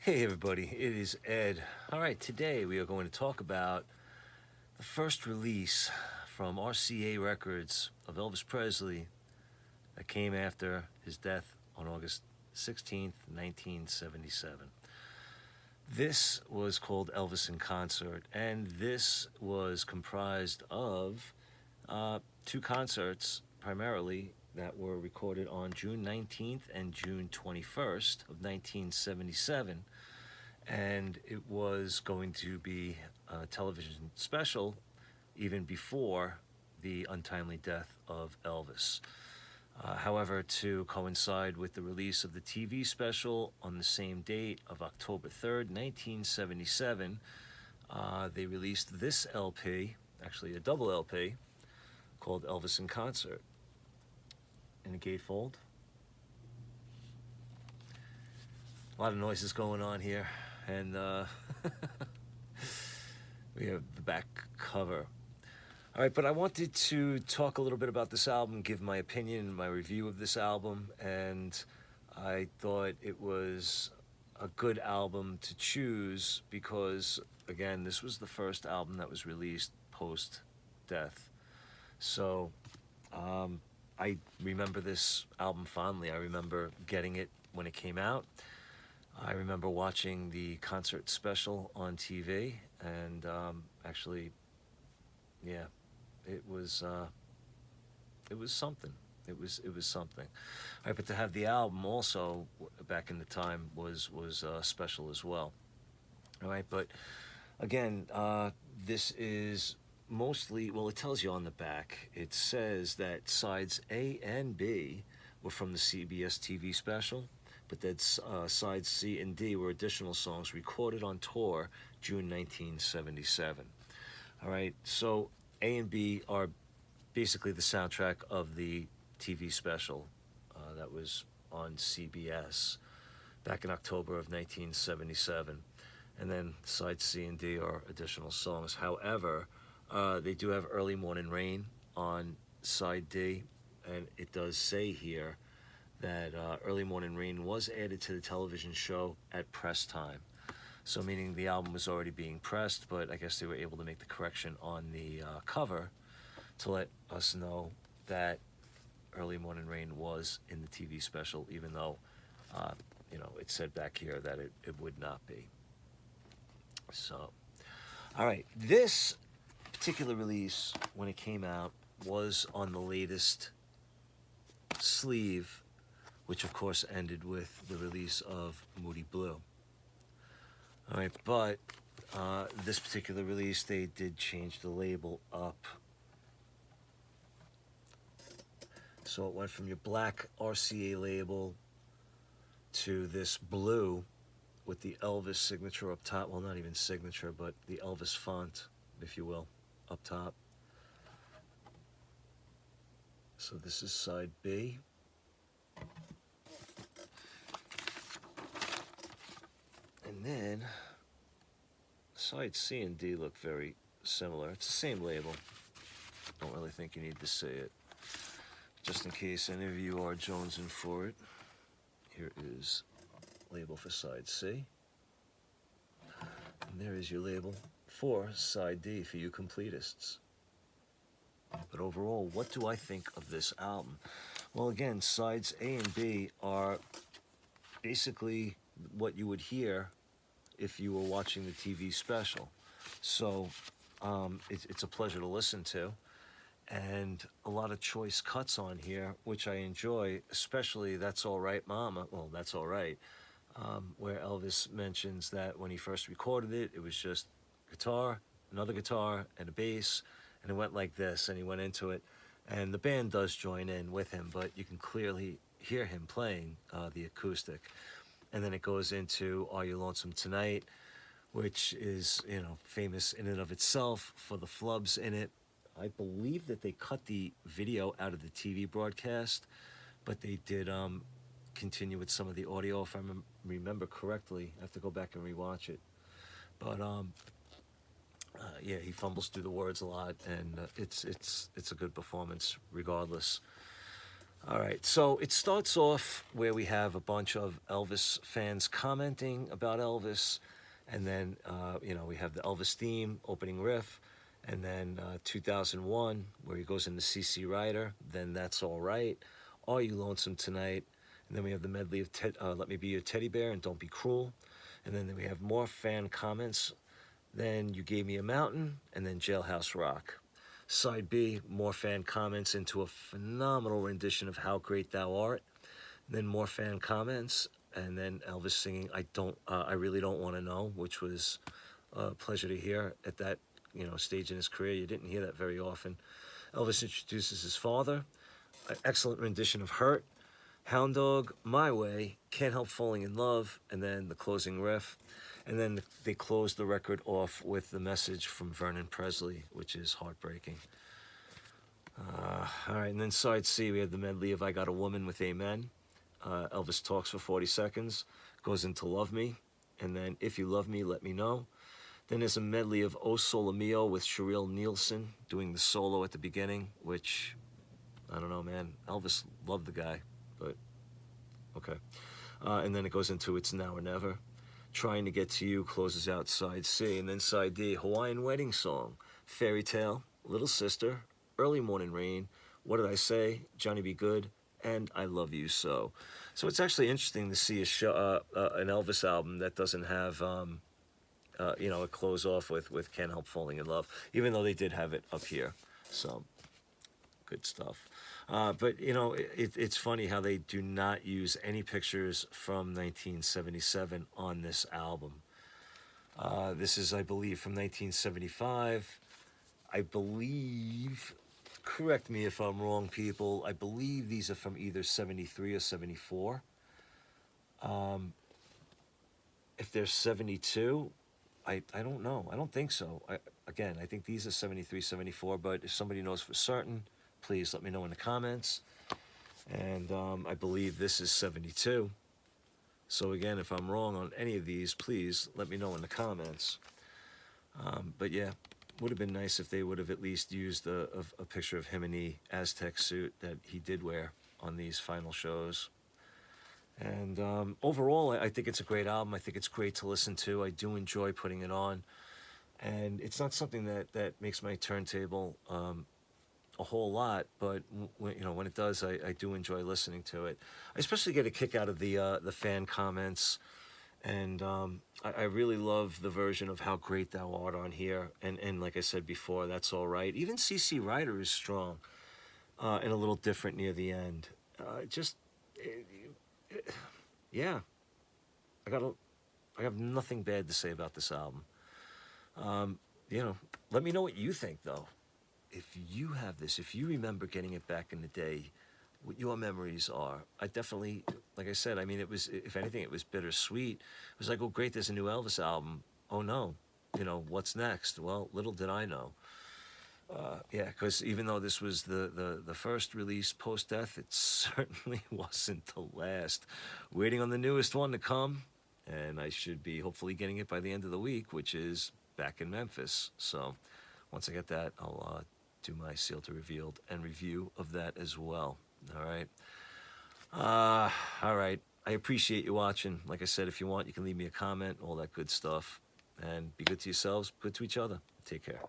Hey everybody, it is Ed. All right, today we are going to talk about the first release from RCA Records of Elvis Presley that came after his death on August 16th, 1977. This was called Elvis in Concert, and this was comprised of two concerts primarily that were recorded on June 19th and June 21st of 1977. And it was going to be a television special even before the untimely death of Elvis. However, to coincide with the release of the TV special on the same date of October 3rd, 1977, they released this LP, actually a double LP, called Elvis in Concert. In a gatefold. A lot of noises going on here, and we have the back cover. All right, but I wanted to talk a little bit about this album, give my opinion, my review of this album, and I thought it was a good album to choose because, again, this was the first album that was released post-death. So I remember this album fondly. I remember getting it when it came out. I remember watching the concert special on TV, and actually, yeah, it was something. It was something. All right, but to have the album also back in the time was special as well. All right, but again, this is mostly, well, it tells you on the back. It says that sides A and B were from the CBS TV special, but that sides C and D were additional songs recorded on tour June 1977. All right, so A and B are basically the soundtrack of the TV special that was on CBS back in October of 1977. And then sides C and D are additional songs. However, they do have Early Morning Rain on side D, and it does say here that Early Morning Rain was added to the television show at press time. So meaning the album was already being pressed, but I guess they were able to make the correction on the cover to let us know that Early Morning Rain was in the TV special, even though, it said back here that it would not be. So, all right, this particular release, when it came out, was on the latest sleeve, which of course ended with the release of Moody Blue. All right, but this particular release, they did change the label up. So it went from your black RCA label to this blue with the Elvis signature up top. Well, not even signature, but the Elvis font, if you will, up top. So this is side B. And then side C and D look very similar. It's the same label. Don't really think you need to say it. Just in case any of you are jonesing for it, here is label for side C. And there is your label for side D for you completists. But overall, what do I think of this album? Well, again, sides A and B are basically what you would hear if you were watching the TV special. So it's a pleasure to listen to. And a lot of choice cuts on here, which I enjoy, especially That's All Right, Mama. Well, That's All Right, where Elvis mentions that when he first recorded it, it was just guitar, another guitar, and a bass, and it went like this, and he went into it. And the band does join in with him, but you can clearly hear him playing the acoustic. And then it goes into Are You Lonesome Tonight, which is, famous in and of itself for the flubs in it. I believe that they cut the video out of the TV broadcast, but they did continue with some of the audio, if I remember correctly. I have to go back and rewatch it. But yeah, he fumbles through the words a lot, and it's a good performance regardless. All right, so it starts off where we have a bunch of Elvis fans commenting about Elvis, and then we have the Elvis theme opening riff, and then 2001 where he goes into CC Rider. Then That's All Right, Are You Lonesome Tonight, and then we have the medley of Let Me Be Your Teddy Bear and Don't Be Cruel, and then we have more fan comments. Then You Gave Me a Mountain, and then Jailhouse Rock. Side B, more fan comments into a phenomenal rendition of How Great Thou Art. Then more fan comments, and then Elvis singing I Really Don't Want to Know, which was a pleasure to hear at that stage in his career. You didn't hear that very often. Elvis introduces his father, an excellent rendition of Hurt, Hound Dog, My Way, Can't Help Falling in Love, and then the closing riff. And then they closed the record off with the message from Vernon Presley, which is heartbreaking. All right, and then side C, we have the medley of I Got a Woman with Amen. Elvis talks for 40 seconds, goes into Love Me, and then If You Love Me, Let Me Know. Then there's a medley of O Sole Mio with Sherrill Nielsen doing the solo at the beginning, which, I don't know, man. Elvis loved the guy, but okay. And then it goes into It's Now or Never. Trying to Get to You closes out side C, and then side D, Hawaiian Wedding Song, Fairy Tale, Little Sister, Early Morning Rain, What Did I Say, Johnny Be Good, and I Love You So. So it's actually interesting to see an Elvis album that doesn't have, a close off with Can't Help Falling in Love, even though they did have it up here. So good stuff. But it's funny how they do not use any pictures from 1977 on this album. This is, I believe, from 1975. I believe, correct me if I'm wrong, people, I believe these are from either 73 or 74. If they're 72, I don't know. I don't think so. I think these are 73, 74, but if somebody knows for certain, please let me know in the comments. And I believe this is 72. So again, if I'm wrong on any of these, please let me know in the comments. But yeah, would have been nice if they would have at least used a picture of him in the Aztec suit that he did wear on these final shows. And overall, I think it's a great album. I think it's great to listen to. I do enjoy putting it on. And it's not something that makes my turntable a whole lot, but when it does, I do enjoy listening to it. I especially get a kick out of the fan comments, and I really love the version of How Great Thou Art on here. And like I said before, That's All Right. Even CC Rider is strong and a little different near the end. Yeah, I have nothing bad to say about this album. Let me know what you think, though. If you have this, if you remember getting it back in the day, what your memories are. I definitely, like I said, I mean, it was, if anything, it was bittersweet. It was like, oh, great, there's a new Elvis album. Oh, no. What's next? Well, little did I know. Yeah, because even though this was the first release post-death, it certainly wasn't the last. Waiting on the newest one to come, and I should be hopefully getting it by the end of the week, which is back in Memphis. So once I get that, I'll do my Sealed to Revealed and review of that as well. All right. All right. I appreciate you watching. Like I said, if you want, you can leave me a comment, all that good stuff. And be good to yourselves, good to each other. Take care.